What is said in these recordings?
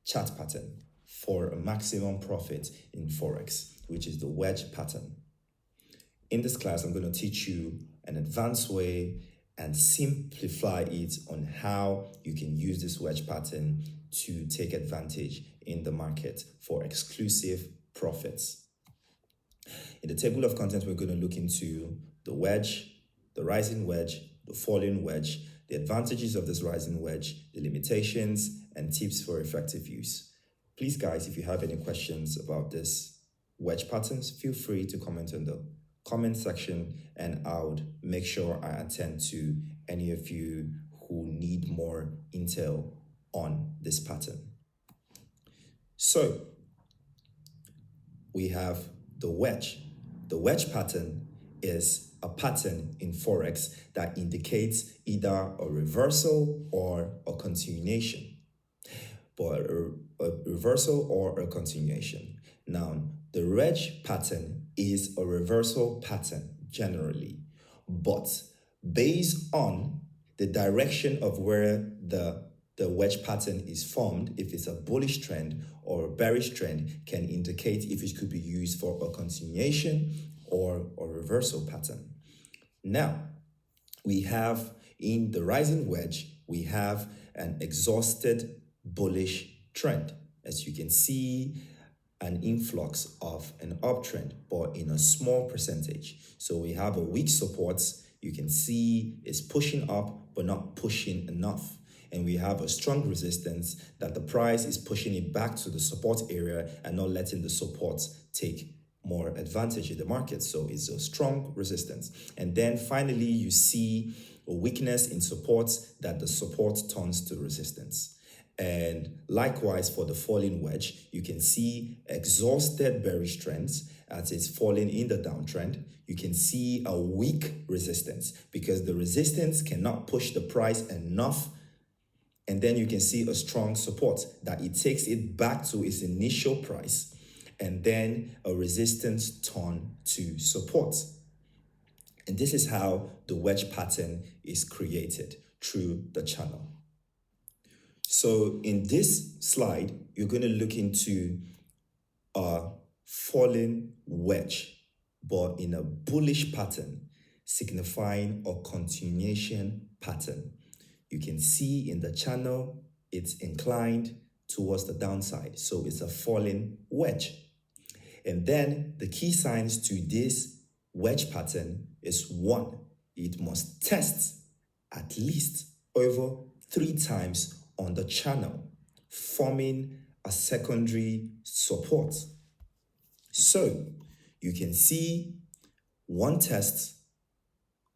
chart pattern for a maximum profit in Forex, which is the wedge pattern. In this class, I'm going to teach you an advanced way and simplify it on how you can use this wedge pattern to take advantage in the market for exclusive profits. In the table of contents, we're going to look into the wedge, the rising wedge, the falling wedge, the advantages of this rising wedge, the limitations, and tips for effective use. Please, guys, if you have any questions about this wedge patterns, feel free to comment on the comment section, and I would make sure I attend to any of you who need more intel on this pattern. So we have the wedge. The wedge pattern is a pattern in Forex that indicates either a reversal or a continuation. But a reversal or a continuation. Now, the wedge pattern is a reversal pattern generally, but based on the direction of where the wedge pattern is formed, if it's a bullish trend or a bearish trend, can indicate if it could be used for a continuation or a reversal pattern. Now, we have in the rising wedge, we have an exhausted bullish trend. As you can see, an influx of an uptrend, but in a small percentage. So we have a weak support. You can see it's pushing up, but not pushing enough. And we have a strong resistance that the price is pushing it back to the support area and not letting the support take more advantage in the market. So it's a strong resistance. And then finally, you see a weakness in support that the support turns to resistance. And likewise for the falling wedge, you can see exhausted bearish trends as it's falling in the downtrend. You can see a weak resistance because the resistance cannot push the price enough. And then you can see a strong support that it takes it back to its initial price, and then a resistance turn to support. And this is how the wedge pattern is created through the channel. So in this slide, you're going to look into a falling wedge, but in a bullish pattern, signifying a continuation pattern. You can see in the channel, it's inclined towards the downside. So it's a falling wedge. And then the key signs to this wedge pattern is 1, it must test at least over 3 times on the channel, forming a secondary support. So you can see 1 test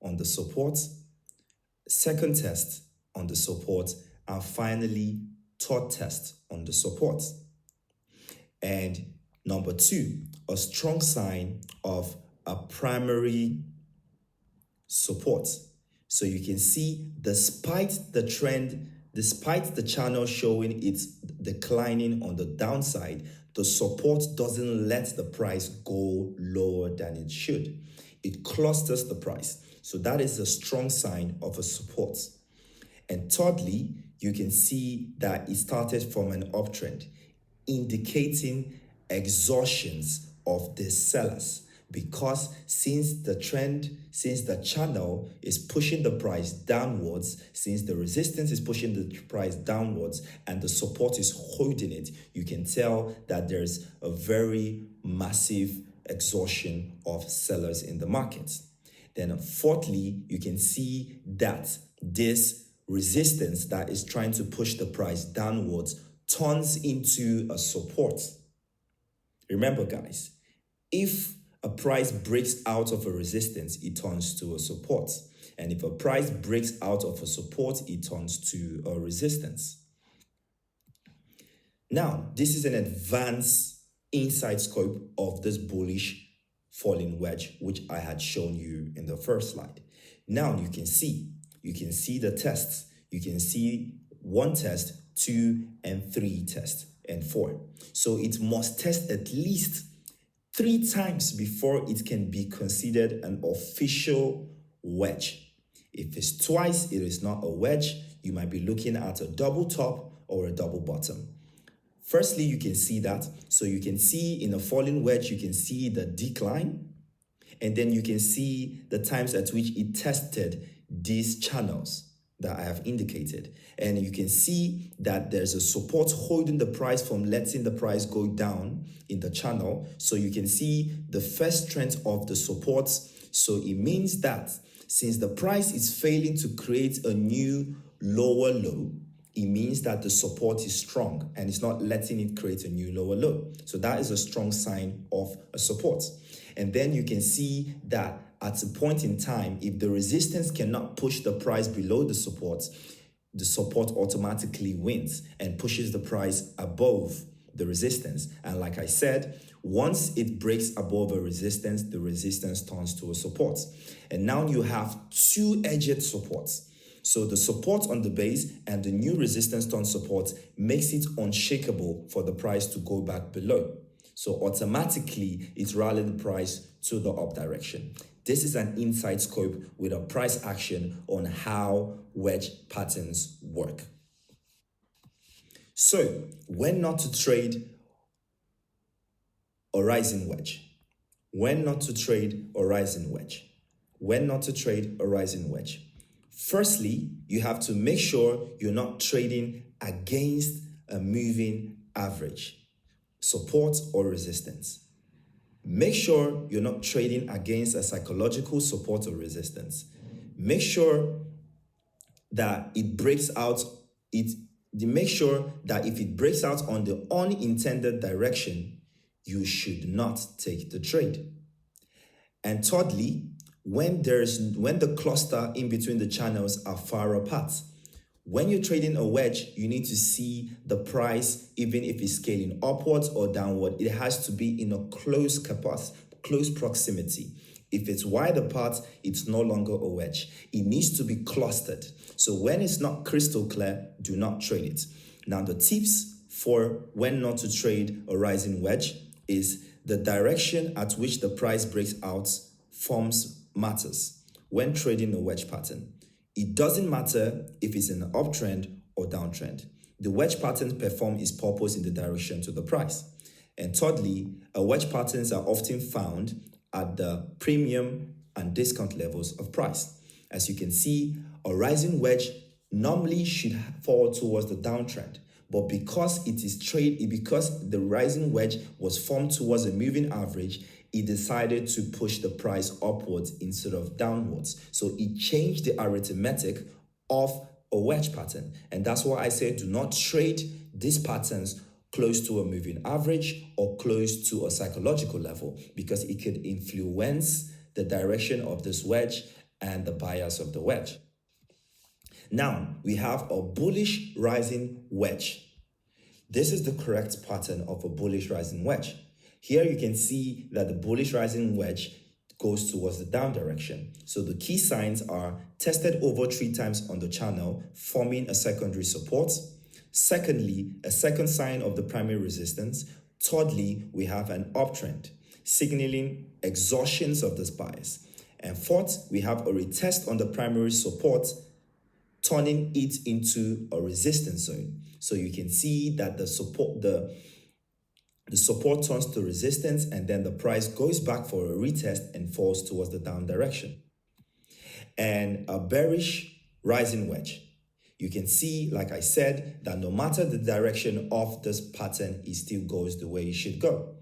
on the support, 2nd test on the support, and finally 3rd test on the support. And number 2, a strong sign of a primary support. So you can see despite the trend, despite the channel showing it's declining on the downside, the support doesn't let the price go lower than it should. It clusters the price. So that is a strong sign of a support. And thirdly, you can see that it started from an uptrend, indicating exhaustions of the sellers. Because since the channel is pushing the price downwards, since the resistance is pushing the price downwards and the support is holding it, you can tell that there's a very massive exhaustion of sellers in the market. Then fourthly, you can see that this resistance that is trying to push the price downwards turns into a support. Remember, guys, if a price breaks out of a resistance, it turns to a support. And if a price breaks out of a support, it turns to a resistance. Now, this is an advanced inside scope of this bullish falling wedge, which I had shown you in the first slide. Now you can see the tests. You can see 1 test, 2 and 3 tests, and 4. So it must test at least 3 times before it can be considered an official wedge. If it's twice, it is not a wedge. You might be looking at a double top or a double bottom. Firstly, you can see that. So you can see in a falling wedge, you can see the decline. And then you can see the times at which it tested these channels that I have indicated. And you can see that there's a support holding the price from letting the price go down in the channel. So you can see the first strength of the supports. So it means that since the price is failing to create a new lower low, it means that the support is strong and it's not letting it create a new lower low. So that is a strong sign of a support. And then you can see that at a point in time, if the resistance cannot push the price below the support automatically wins and pushes the price above the resistance. And like I said, once it breaks above a resistance, the resistance turns to a support. And now you have two-edged supports. So the support on the base and the new resistance turn support makes it unshakable for the price to go back below. So automatically, it rallied the price to the up direction. This is an inside scope with a price action on how wedge patterns work. So when not to trade a rising wedge. When not to trade a rising wedge. When not to trade a rising wedge. Firstly, you have to make sure you're not trading against a moving average, support or resistance. Make sure you're not trading against a psychological support or resistance. Make sure that it breaks out. Make sure that if it breaks out on the unintended direction, you should not take the trade. And thirdly, when the cluster in between the channels are far apart. When you're trading a wedge, you need to see the price, even if it's scaling upwards or downward, it has to be in a close proximity. If it's wide apart, it's no longer a wedge. It needs to be clustered. So when it's not crystal clear, do not trade it. Now, the tips for when not to trade a rising wedge is the direction at which the price breaks out matters when trading a wedge pattern. It doesn't matter if it's in an uptrend or downtrend. The wedge patterns perform its purpose in the direction to the price. And thirdly, wedge patterns are often found at the premium and discount levels of price. As you can see, a rising wedge normally should fall towards the downtrend. But because because the rising wedge was formed towards a moving average, it decided to push the price upwards instead of downwards. So it changed the arithmetic of a wedge pattern. And that's why I say do not trade these patterns close to a moving average or close to a psychological level, because it could influence the direction of this wedge and the bias of the wedge. Now, we have a bullish rising wedge. This is the correct pattern of a bullish rising wedge. Here you can see that the bullish rising wedge goes towards the down direction. So the key signs are tested over 3 times on the channel, forming a secondary support. Secondly, a second sign of the primary resistance. Thirdly, we have an uptrend, signaling exhaustions of this bias. And fourth, we have a retest on the primary support, turning it into a resistance zone. So you can see that the support turns to resistance, and then the price goes back for a retest and falls towards the down direction. And a bearish rising wedge. You can see, like I said, that no matter the direction of this pattern, it still goes the way it should go.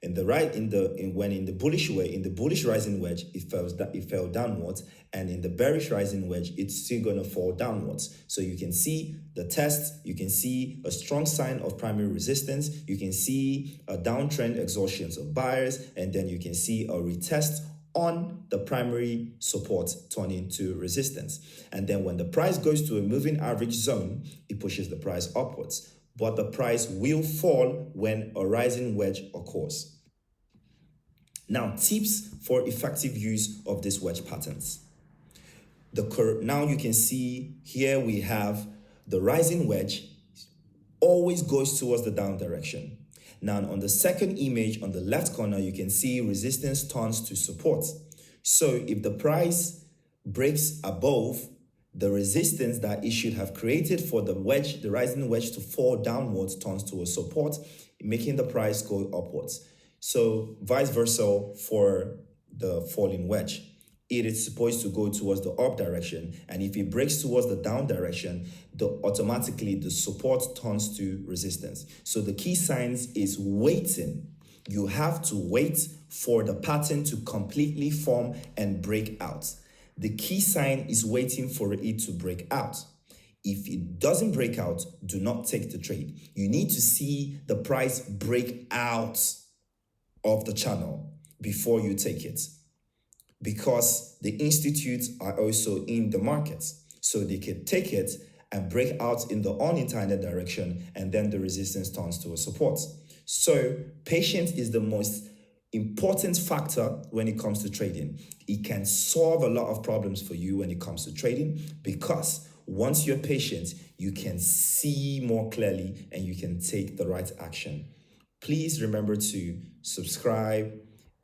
In the bullish rising wedge, it fell downwards, and in the bearish rising wedge, it's still going to fall downwards. So you can see the test, you can see a strong sign of primary resistance, you can see a downtrend exhaustions of buyers, and then you can see a retest on the primary support turning to resistance. And then when the price goes to a moving average zone, it pushes the price upwards. But the price will fall when a rising wedge occurs. Now, tips for effective use of these wedge patterns. Now you can see here we have the rising wedge always goes towards the down direction. Now on the second image on the left corner, you can see resistance turns to support. So if the price breaks above the resistance that it should have created for the wedge, the rising wedge to fall downwards turns to a support, making the price go upwards. So vice versa for the falling wedge. It is supposed to go towards the up direction, and if it breaks towards the down direction, automatically the support turns to resistance. So the key signs is waiting. You have to wait for the pattern to completely form and break out. The key sign is waiting for it to break out. If it doesn't break out, do not take the trade. You need to see the price break out of the channel before you take it, because the institutes are also in the markets. So they can take it and break out in the unintended direction, and then the resistance turns to a support. So patience is the most important factor when it comes to trading. It can solve a lot of problems for you when it comes to trading, because once you're patient, you can see more clearly and you can take the right action. Please remember to subscribe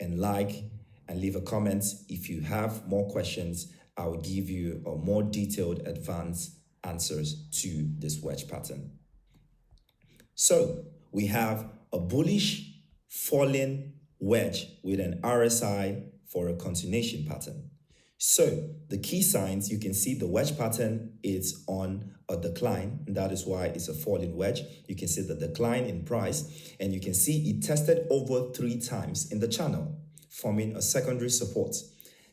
and like and leave a comment. If you have more questions, I will give you a more detailed advanced answers to this wedge pattern. So we have a bullish falling wedge with an RSI for a continuation pattern. So the key signs, you can see the wedge pattern is on a decline, and that is why it's a falling wedge. You can see the decline in price, and you can see it tested over 3 times in the channel, forming a secondary support.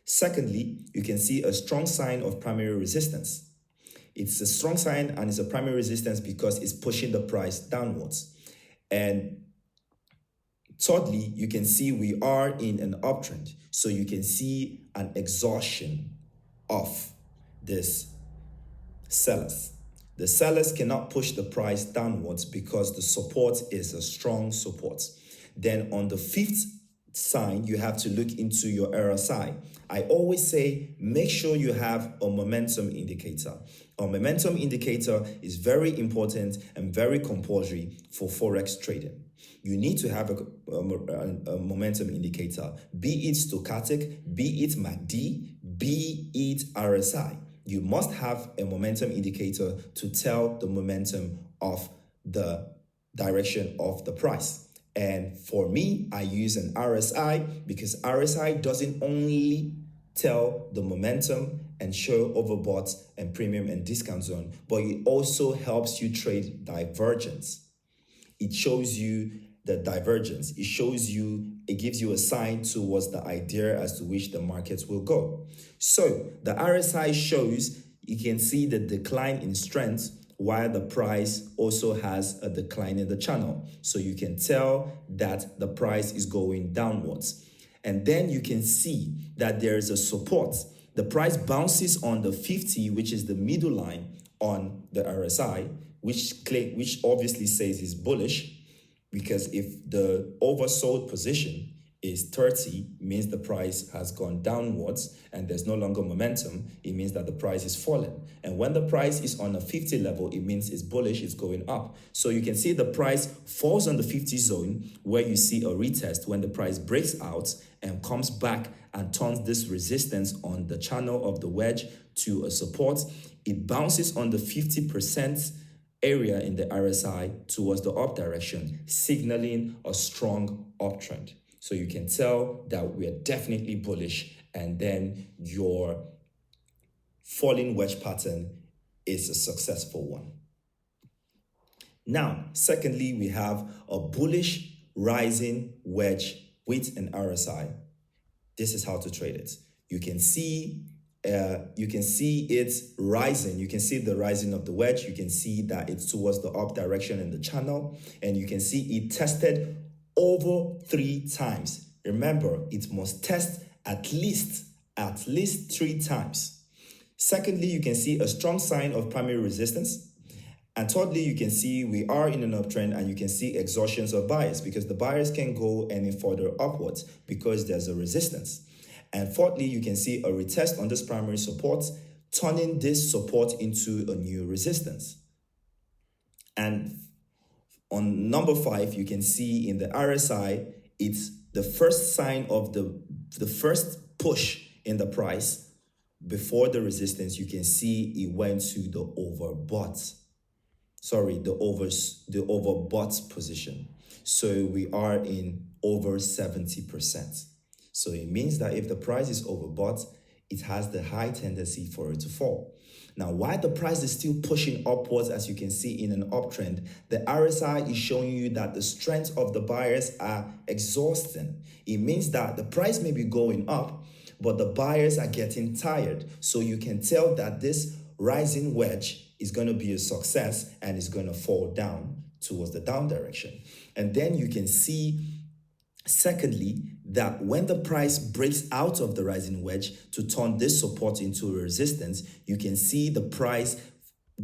Secondly, you can see a strong sign of primary resistance. It's a strong sign and it's a primary resistance because it's pushing the price downwards. And thirdly, you can see we are in an uptrend. So you can see an exhaustion of this sellers. The sellers cannot push the price downwards because the support is a strong support. Then on the 5th sign, you have to look into your RSI. I always say, make sure you have a momentum indicator. A momentum indicator is very important and very compulsory for Forex trading. You need to have a momentum indicator, be it stochastic, be it MACD, be it RSI. You must have a momentum indicator to tell the momentum of the direction of the price. And for me, I use an RSI because RSI doesn't only tell the momentum and show overbought and premium and discount zone, but it also helps you trade divergence. It shows you the divergence. It gives you a sign towards the idea as to which the markets will go. So the RSI shows, you can see the decline in strength while the price also has a decline in the channel. So you can tell that the price is going downwards. And then you can see that there is a support. The price bounces on the 50, which is the middle line on the RSI, which obviously says is bullish, because if the oversold position is 30, means the price has gone downwards and there's no longer momentum. It means that the price is falling. And when the price is on a 50 level, it means it's bullish, it's going up. So you can see the price falls on the 50 zone where you see a retest when the price breaks out and comes back and turns this resistance on the channel of the wedge to a support. It bounces on the 50% area in the RSI towards the up direction, signaling a strong uptrend. So you can tell that we are definitely bullish, and then your falling wedge pattern is a successful one. Now, secondly, we have a bullish rising wedge with an RSI. This is how to trade it. You can see it rising. You can see the rising of the wedge. You can see that it's towards the up direction in the channel, and you can see it tested over 3 times. Remember, it must test at least 3 times. Secondly, you can see a strong sign of primary resistance. And thirdly, you can see we are in an uptrend, and you can see exhaustions of buyers because the buyers can't go any further upwards because there's a resistance. And fourthly, you can see a retest on this primary support, turning this support into a new resistance. And on number 5, you can see in the RSI, it's the first sign of the first push in the price before the resistance, you can see it went to the overbought. The overbought position. So we are in over 70%. So it means that if the price is overbought, it has the high tendency for it to fall. Now, while the price is still pushing upwards, as you can see in an uptrend, the RSI is showing you that the strength of the buyers are exhausting. It means that the price may be going up, but the buyers are getting tired. So you can tell that this rising wedge is going to be a success and is going to fall down towards the down direction. And then you can see, secondly, that when the price breaks out of the rising wedge to turn this support into a resistance, you can see the price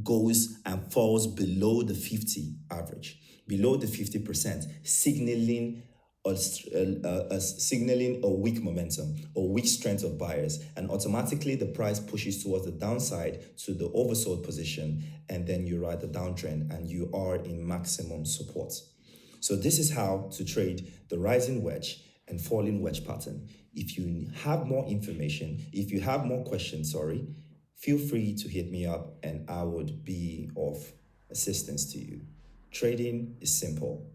goes and falls below the 50 average, below the 50%, signaling a weak momentum or weak strength of buyers, and automatically the price pushes towards the downside to the oversold position, and then you ride the downtrend and you are in maximum support. So this is how to trade the rising wedge and falling wedge pattern. If you have more information, if you have more questions, feel free to hit me up and I would be of assistance to you. Trading is simple.